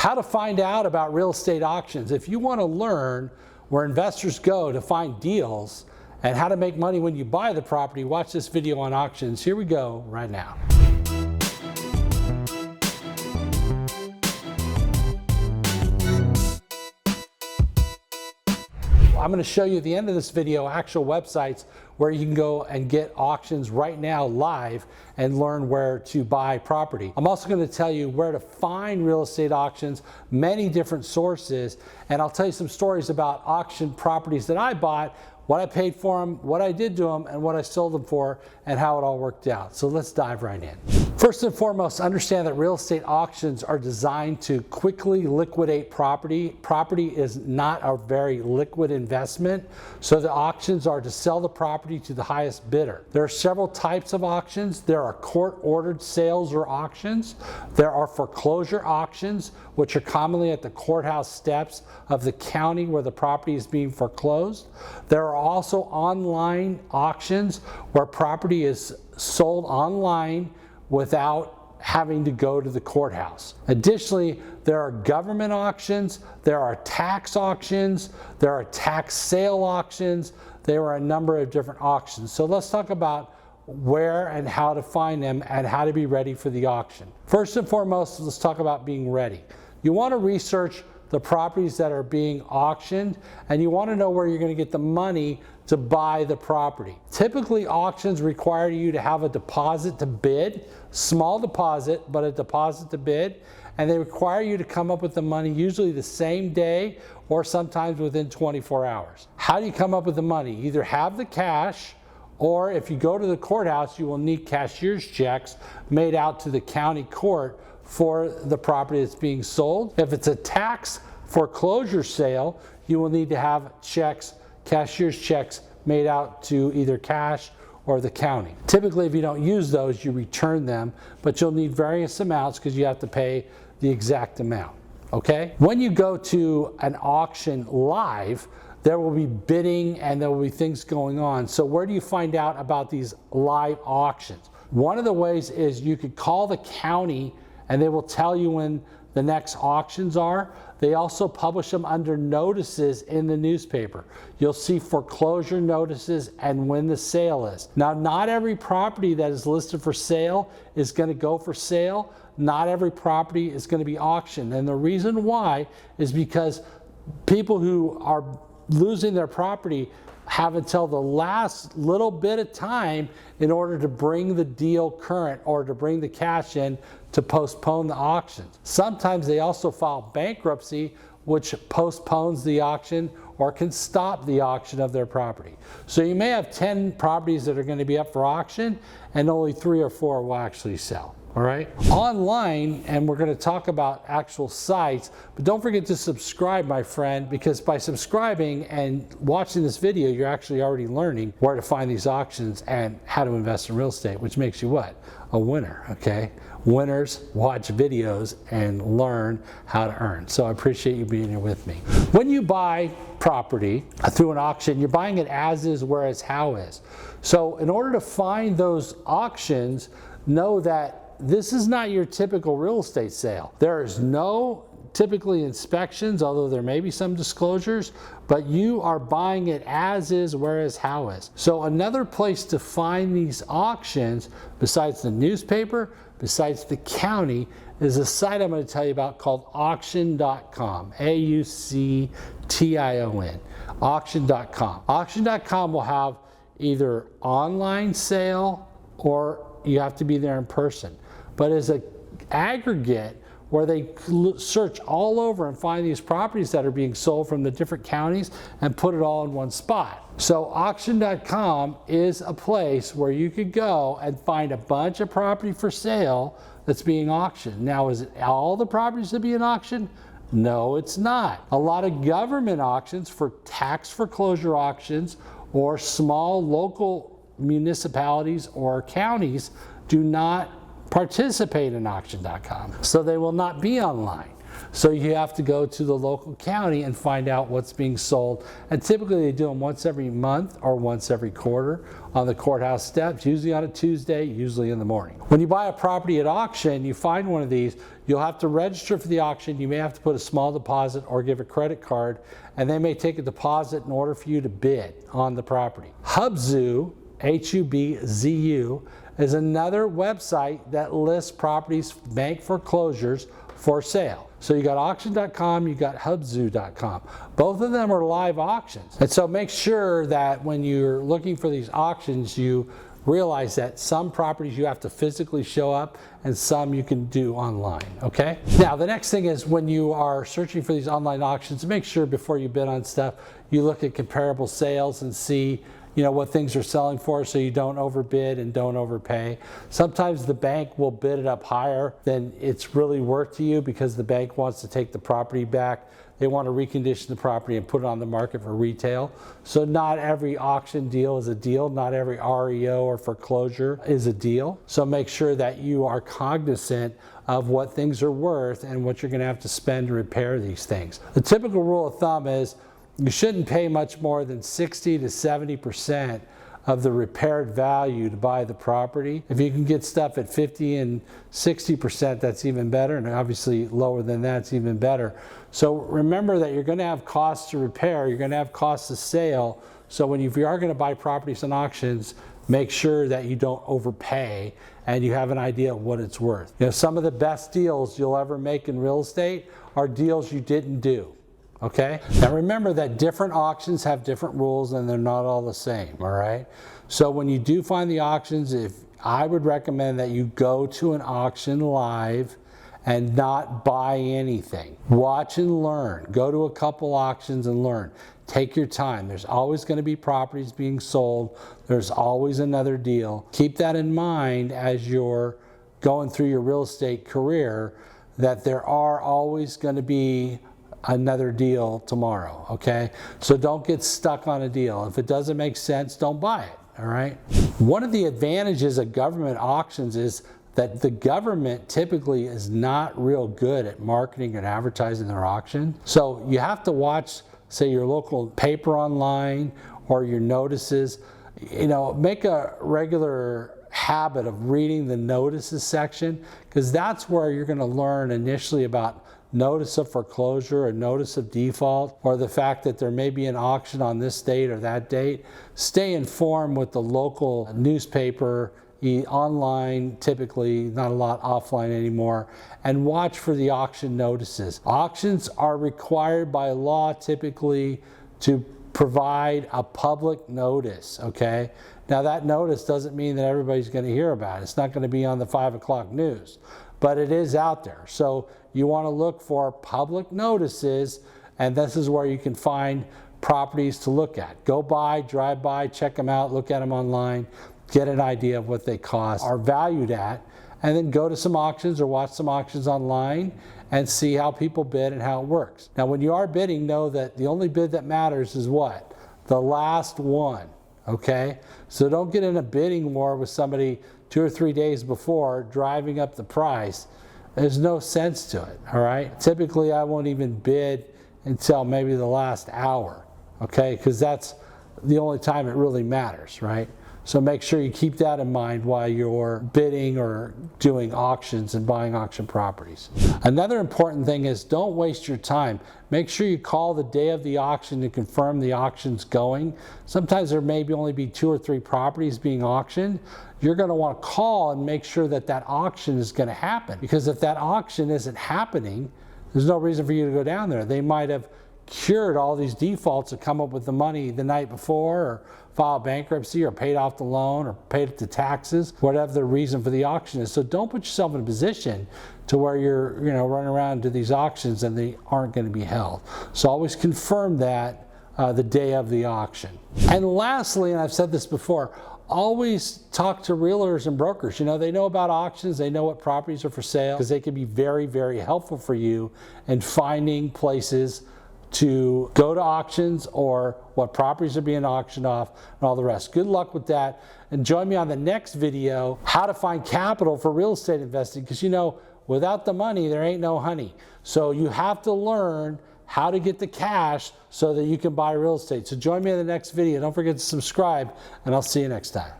How to find out about real estate auctions. If you want to learn where investors go to find deals and how to make money when you buy the property, watch this video on auctions. Here we go right now. I'm going to show you at the end of this video actual websites where you can go and get auctions right now live and learn where to buy property. I'm also going to tell you where to find real estate auctions, many different sources, and I'll tell you some stories about auction properties that I bought, what I paid for them, what I did to them, and what I sold them for, and how it all worked out. So let's dive right in. First and foremost, understand that real estate auctions are designed to quickly liquidate property. Property is not a very liquid investment, so the auctions are to sell the property to the highest bidder. There are several types of auctions. There are court-ordered sales or auctions. There are foreclosure auctions, which are commonly at the courthouse steps of the county where the property is being foreclosed. There are also online auctions where property is sold online without having to go to the courthouse. Additionally, there are government auctions, there are tax auctions, there are tax sale auctions, there are a number of different auctions. So let's talk about where and how to find them and how to be ready for the auction. First and foremost, let's talk about being ready. You want to research the properties that are being auctioned, and you want to know where you're going to get the money to buy the property. Typically, auctions require you to have a deposit to bid, small deposit, but a deposit to bid, and they require you to come up with the money usually the same day or sometimes within 24 hours. How do you come up with the money? Either have the cash, or if you go to the courthouse, you will need cashier's checks made out to the county court for the property that's being sold. If it's a tax foreclosure sale, you will need to have checks, cashier's checks made out to either cash or the county. Typically, if you don't use those, you return them, but you'll need various amounts because you have to pay the exact amount, okay? When you go to an auction live, there will be bidding and there will be things going on. So where do you find out about these live auctions? One of the ways is you could call the county and they will tell you when the next auctions are. They also publish them under notices in the newspaper. You'll see foreclosure notices and when the sale is. Now, not every property that is listed for sale is going to go for sale. Not every property is going to be auctioned. And the reason why is because people who are losing their property have until the last little bit of time in order to bring the deal current or to bring the cash in to postpone the auctions. Sometimes they also file bankruptcy, which postpones the auction or can stop the auction of their property. So you may have 10 properties that are going to be up for auction and only 3 or 4 will actually sell. All right, online, and we're going to talk about actual sites, but don't forget to subscribe, my friend, because by subscribing and watching this video, you're actually already learning where to find these auctions and how to invest in real estate, which makes you what? A winner, okay? Winners watch videos and learn how to earn. So I appreciate you being here with me. When you buy property through an auction, you're buying it as is, whereas how is. So in order to find those auctions, know that this is not your typical real estate sale. There is no typically inspections, although there may be some disclosures, but you are buying it as is, whereas how is. So another place to find these auctions, besides the newspaper, besides the county, is a site I'm going to tell you about called auction.com, A-U-C-T-I-O-N, auction.com. Auction.com will have either online sale or you have to be there in person. But as an aggregate where they search all over and find these properties that are being sold from the different counties and put it all in one spot. So auction.com is a place where you could go and find a bunch of property for sale that's being auctioned. Now, is it all the properties that be in auction? No, it's not. A lot of government auctions for tax foreclosure auctions or small local municipalities or counties do not participate in auction.com, so they will not be online. So you have to go to the local county and find out what's being sold. And typically they do them once every month or once every quarter on the courthouse steps, usually on a Tuesday, usually in the morning. When you buy a property at auction, you find one of these, you'll have to register for the auction. You may have to put a small deposit or give a credit card, and they may take a deposit in order for you to bid on the property. Hubzu, Hubzu, is another website that lists properties, bank foreclosures for sale. So you got auction.com, you got hubzu.com. Both of them are live auctions. And so make sure that when you're looking for these auctions, you realize that some properties you have to physically show up and some you can do online, okay? Now, the next thing is when you are searching for these online auctions, make sure before you bid on stuff, you look at comparable sales and see what things are selling for, so you don't overbid and don't overpay. Sometimes the bank will bid it up higher than it's really worth to you because the bank wants to take the property back. They want to recondition the property and put it on the market for retail. So not every auction deal is a deal. Not every REO or foreclosure is a deal. So make sure that you are cognizant of what things are worth and what you're going to have to spend to repair these things. The typical rule of thumb is you shouldn't pay much more than 60 to 70% of the repaired value to buy the property. If you can get stuff at 50 and 60%, that's even better, and obviously lower than that's even better. So remember that you're going to have costs to repair, you're going to have costs of sale. So if you are going to buy properties in auctions, make sure that you don't overpay and you have an idea of what it's worth. Some of the best deals you'll ever make in real estate are deals you didn't do. Okay? Now remember that different auctions have different rules and they're not all the same, all right? So when you do find the auctions, I would recommend that you go to an auction live and not buy anything. Watch and learn. Go to a couple auctions and learn. Take your time. There's always going to be properties being sold. There's always another deal. Keep that in mind as you're going through your real estate career, that there are always going to be another deal tomorrow, okay? So don't get stuck on a deal. If it doesn't make sense, don't buy it, all right? One of the advantages of government auctions is that the government typically is not real good at marketing and advertising their auction. So you have to watch, say, your local paper online or your notices. Make a regular habit of reading the notices section, because that's where you're going to learn initially about notice of foreclosure, a notice of default, or the fact that there may be an auction on this date or that date. Stay informed with the local newspaper, online, typically, not a lot offline anymore, and watch for the auction notices. Auctions are required by law typically to provide a public notice, okay? Now that notice doesn't mean that everybody's going to hear about it. It's not going to be on the 5 o'clock news, but it is out there. So you want to look for public notices, and this is where you can find properties to look at. Go by, drive by, check them out, look at them online, get an idea of what they cost, are valued at, and then go to some auctions or watch some auctions online and see how people bid and how it works. Now when you are bidding, know that the only bid that matters is what? The last one, okay? So don't get in a bidding war with somebody 2 or 3 days before driving up the price. There's no sense to it, all right? Typically, I won't even bid until maybe the last hour, okay? Because that's the only time it really matters, right? So make sure you keep that in mind while you're bidding or doing auctions and buying auction properties. Another important thing is don't waste your time. Make sure you call the day of the auction to confirm the auction's going. Sometimes there may only be 2 or 3 properties being auctioned. You're going to want to call and make sure that that auction is going to happen. Because if that auction isn't happening, there's no reason for you to go down there. They might have cured all these defaults and come up with the money the night before, or filed bankruptcy, or paid off the loan, or paid the taxes, whatever the reason for the auction is. So don't put yourself in a position to where you're running around to these auctions and they aren't going to be held. So always confirm that the day of the auction. And lastly, and I've said this before, always talk to realtors and brokers. They know about auctions, they know what properties are for sale, because they can be very, very helpful for you in finding places to go to auctions or what properties are being auctioned off and all the rest. Good luck with that. And join me on the next video, how to find capital for real estate investing, because without the money, there ain't no honey. So you have to learn how to get the cash so that you can buy real estate. So join me in the next video. Don't forget to subscribe, and I'll see you next time.